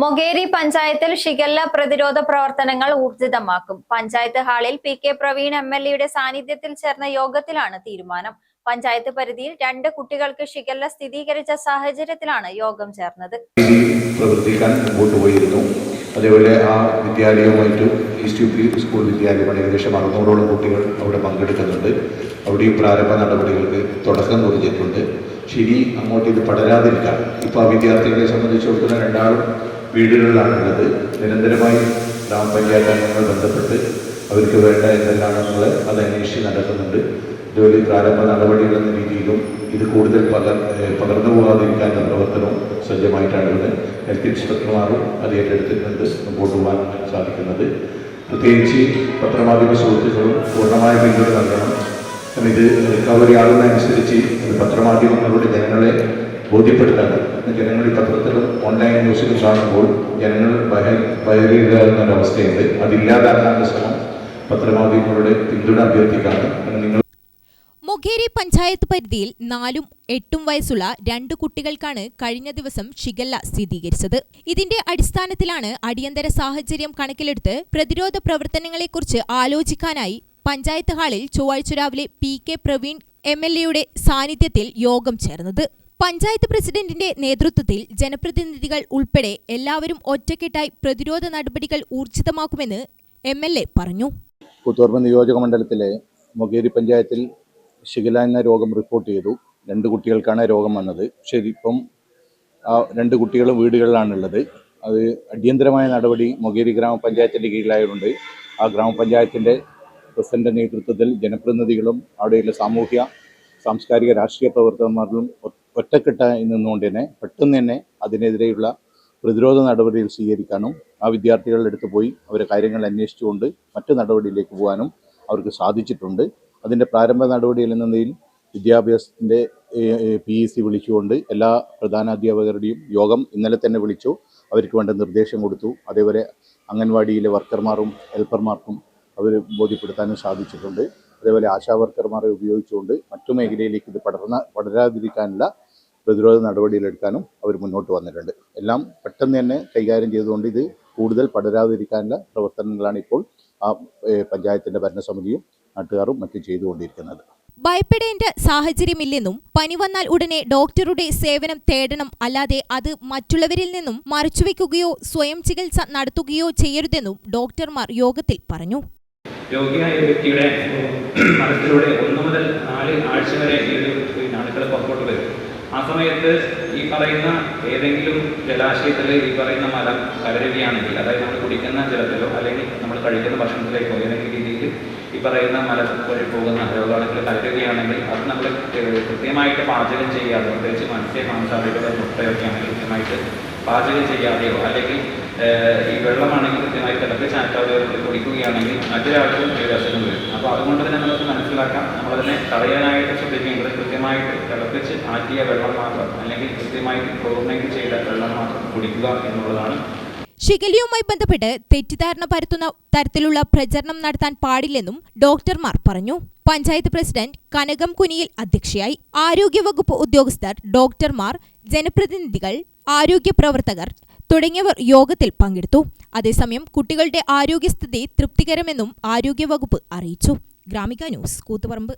മൊകേരി പഞ്ചായത്തിൽ ഷിഗല്ല പ്രതിരോധ പ്രവർത്തനങ്ങൾ ഊർജിതമാക്കും. പഞ്ചായത്ത് ഹാളിൽ പി.കെ. പ്രവീൺ എം.എൽ.എയുടെ സാന്നിധ്യത്തിൽ ചേർന്ന യോഗത്തിലാണ് തീരുമാനം. പഞ്ചായത്ത് പരിധിയിൽ 2 കുട്ടികൾക്ക് ഷിഗല്ല സ്ഥിരീകരിച്ച സാഹചര്യത്തിലാണ് യോഗം ചേർന്നത്. പ്രവർത്തിക്കാൻ മുമ്പോട്ട് പോയിരുന്നു. അതേപോലെ ആ വിദ്യാലയവുമായിട്ട് ഈസ്റ്റ് യു പി സ്കൂൾ വിദ്യാലയമാണ് ഏകദേശം 600ഓളം കുട്ടികൾ അവിടെ പങ്കെടുക്കുന്നുണ്ട്. അവിടെയും പ്രാരംഭ നടപടികൾക്ക് തുടക്കം കുറിച്ചിട്ടുണ്ട്. ശരി, അങ്ങോട്ട് ഇത് പടരാതിരിക്കാൻ ഇപ്പോൾ ആ വിദ്യാർത്ഥികളെ സംബന്ധിച്ചിടത്തോളം 2 വീടുകളിലാണുള്ളത്. നിരന്തരമായി ഗ്രാമപഞ്ചായത്ത് അംഗങ്ങൾ ബന്ധപ്പെട്ട് അവർക്ക് വേണ്ട എന്തെല്ലാണെന്നുള്ളത് അത് അന്വേഷിച്ച് നടക്കുന്നുണ്ട്. ഇതുപോലെ പ്രാരംഭ നടപടികൾ എന്ന രീതിയിലും ഇത് കൂടുതൽ പകർന്നു പോകാതിരിക്കാനുള്ള പ്രവർത്തനവും സജ്ജമായിട്ടാണ് ഹെൽത്ത് ഇൻസ്പെക്ടർമാരും അത് ഏറ്റെടുത്തിട്ടുണ്ട് മുമ്പോട്ട് പോകാൻ സാധിക്കുന്നത്. പ്രത്യേകിച്ച് പത്രമാധ്യമ സുഹൃത്തുക്കളും പൂർണ്ണമായ പിന്തുണ നൽകണം. ഇത് റിക്കവറി ആകുന്നതനുസരിച്ച് ഇത് പത്രമാധ്യമങ്ങളുടെ ജനങ്ങളെ ബോധ്യപ്പെടുത്താനും ജനങ്ങൾ ഈ പത്രത്തിലും ഓൺലൈൻ ന്യൂസിലും കാണുമ്പോൾ ജനങ്ങൾ ഭയരീകാവുന്നൊരവസ്ഥയുണ്ട്. അതില്ലാതാക്കാനുള്ള ശ്രമം പത്രമാധ്യമങ്ങളുടെ പിന്തുണ അഭ്യർത്ഥിക്കാനും നിങ്ങൾ. മൊകേരി പഞ്ചായത്ത് പരിധിയിൽ 4ഉം 8ഉം വയസ്സുള്ള 2 കുട്ടികൾക്കാണ് കഴിഞ്ഞ ദിവസം ഷിഗല്ല സ്ഥിരീകരിച്ചത്. ഇതിന്റെ അടിസ്ഥാനത്തിലാണ് അടിയന്തര സാഹചര്യം കണക്കിലെടുത്ത് പ്രതിരോധ പ്രവർത്തനങ്ങളെക്കുറിച്ച് ആലോചിക്കാനായി പഞ്ചായത്ത് ഹാളിൽ ചൊവ്വാഴ്ച രാവിലെ പി.കെ. പ്രവീൺ എം.എൽ.എയുടെ സാന്നിധ്യത്തിൽ യോഗം ചേർന്നത്. പഞ്ചായത്ത് പ്രസിഡന്റിന്റെ നേതൃത്വത്തിൽ ജനപ്രതിനിധികൾ ഉൾപ്പെടെ എല്ലാവരും ഒറ്റക്കെട്ടായി പ്രതിരോധ നടപടികൾ ഊർജിതമാക്കുമെന്ന് എം.എൽ.എ പറഞ്ഞു. കൂത്തുപറമ്പ് നിയോജക മണ്ഡലത്തിലെ മൊകേരി പഞ്ചായത്തിൽ ഷിഗല്ല എന്ന രോഗം റിപ്പോർട്ട് ചെയ്തു. 2 കുട്ടികൾക്കാണ് രോഗം വന്നത്. ശരി, ഇപ്പം ആ 2 കുട്ടികളും വീടുകളിലാണുള്ളത്. അത് അടിയന്തരമായ നടപടി മൊകേരി ഗ്രാമപഞ്ചായത്തിൻ്റെ കീഴിലായതുകൊണ്ട് ആ ഗ്രാമപഞ്ചായത്തിൻ്റെ പ്രസിഡന്റ് നേതൃത്വത്തിൽ ജനപ്രതിനിധികളും അവിടെയുള്ള സാമൂഹ്യ സാംസ്കാരിക രാഷ്ട്രീയ പ്രവർത്തകന്മാരും ഒറ്റക്കെട്ടായി നിന്നുകൊണ്ട് തന്നെ പെട്ടെന്ന് തന്നെ അതിനെതിരെയുള്ള പ്രതിരോധ നടപടികൾ സ്വീകരിക്കാനും ആ വിദ്യാർത്ഥികളുടെ അടുത്ത് പോയി അവരെ കാര്യങ്ങൾ അന്വേഷിച്ചുകൊണ്ട് മറ്റു നടപടിയിലേക്ക് പോകാനും അവർക്ക് സാധിച്ചിട്ടുണ്ട്. അതിൻ്റെ പ്രാരംഭ നടപടിയിൽ എന്ന നിലയിൽ വിദ്യാഭ്യാസത്തിൻ്റെ PEC വിളിച്ചുകൊണ്ട് എല്ലാ പ്രധാനാധ്യാപകരുടെയും യോഗം ഇന്നലെ തന്നെ വിളിച്ചു. അവർക്ക് വേണ്ട നിർദ്ദേശം കൊടുത്തു. അതേപോലെ അംഗൻവാടിയിലെ വർക്കർമാരും ഹെൽപ്പർമാർക്കും അവർ ബോധ്യപ്പെടുത്താനും സാധിച്ചിട്ടുണ്ട്. അതേപോലെ ആശാ വർക്കർമാരെ ഉപയോഗിച്ചുകൊണ്ട് മറ്റു മേഖലയിലേക്ക് ഇത് പടരാതിരിക്കാനുള്ള പ്രതിരോധ നടപടികളെടുക്കാനും അവർ മുന്നോട്ട് വന്നിട്ടുണ്ട്. എല്ലാം പെട്ടെന്ന് തന്നെ കൈകാര്യം ചെയ്തുകൊണ്ട് ഇത് കൂടുതൽ പടരാതിരിക്കാനുള്ള പ്രവർത്തനങ്ങളാണ് ഇപ്പോൾ ആ പഞ്ചായത്തിൻ്റെ ഭരണസമിതിയും നാട്ടുകാരും മറ്റും ചെയ്തുകൊണ്ടിരിക്കുന്നത്. ഭയപ്പെടേണ്ട സാഹചര്യമില്ലെന്നും പനി വന്നാൽ ഉടനെ ഡോക്ടറുടെ സേവനം തേടണം, അല്ലാതെ അത് മറ്റുള്ളവരിൽ നിന്നും മറച്ചുവെക്കുകയോ സ്വയം ചികിത്സ നടത്തുകയോ ചെയ്യരുതെന്നും ഡോക്ടർമാർ യോഗത്തിൽ പറഞ്ഞു. രോഗിയായ വ്യക്തിയുടെ മരണത്തിലൂടെ 1 മുതൽ 4 ആഴ്ച വരെ ഈ ഒരു അണുക്കൾ പുറത്തോട്ട് വരും. ആ സമയത്ത് ഈ പറയുന്ന ഏതെങ്കിലും ജലാശയത്തിൽ ഈ പറയുന്ന മലം കലരുകയാണെങ്കിൽ, അതായത് നമ്മൾ കുടിക്കുന്ന ജലത്തിലോ അല്ലെങ്കിൽ നമ്മൾ കഴിക്കുന്ന ഭക്ഷണത്തിലേക്കോ ഏതെങ്കിലും രീതിയിൽ ഈ പറയുന്ന മലം വഴി പോകുന്ന രോഗാണുക്കൾ കലരുകയാണെങ്കിൽ അത് നമ്മൾ കൃത്യമായിട്ട് പാചകം ചെയ്യാതെ, പ്രത്യേകിച്ച് മത്സ്യ മാംസാദികൾ മുട്ടയൊക്കെ ആണെങ്കിൽ കൃത്യമായിട്ട് പാചകം ചെയ്യാതെയോ അല്ലെങ്കിൽ ഈ വെള്ളമാണെങ്കിൽ കൃത്യമായി തിളപ്പിച്ചാറ്റാതെ കുടിക്കുകയാണെങ്കിൽ മറ്റൊരാൾക്കും ഈ അസുഖം വരും. അപ്പോൾ അതുകൊണ്ട് തന്നെ നമുക്ക് മനസ്സിലാക്കാം, നമ്മളതിനെ തടയാനായിട്ട് ശ്രദ്ധിക്കേണ്ടത് കൃത്യമായിട്ട് തിളപ്പിച്ച് ആറ്റിയ വെള്ളം മാത്രം അല്ലെങ്കിൽ കൃത്യമായിട്ട് ക്ലോറിനേറ്റ് ചെയ്ത വെള്ളം മാത്രം കുടിക്കുക എന്നുള്ളതാണ്. ഷിഗല്ലയുമായി ബന്ധപ്പെട്ട് തെറ്റിദ്ധാരണ പരത്തുന്ന തരത്തിലുള്ള പ്രചരണം നടത്താൻ പാടില്ലെന്നും ഡോക്ടർമാർ പറഞ്ഞു. പഞ്ചായത്ത് പ്രസിഡന്റ് കനകം കുനിയിൽ അധ്യക്ഷയായി. ആരോഗ്യവകുപ്പ് ഉദ്യോഗസ്ഥർ, ഡോക്ടർമാർ, ജനപ്രതിനിധികൾ, ആരോഗ്യ പ്രവർത്തകർ തുടങ്ങിയവർ യോഗത്തിൽ പങ്കെടുത്തു. അതേസമയം കുട്ടികളുടെ ആരോഗ്യസ്ഥിതി തൃപ്തികരമെന്നും ആരോഗ്യവകുപ്പ് അറിയിച്ചു. ഗ്രാമിക ന്യൂസ്, കൂത്തുപറമ്പ്.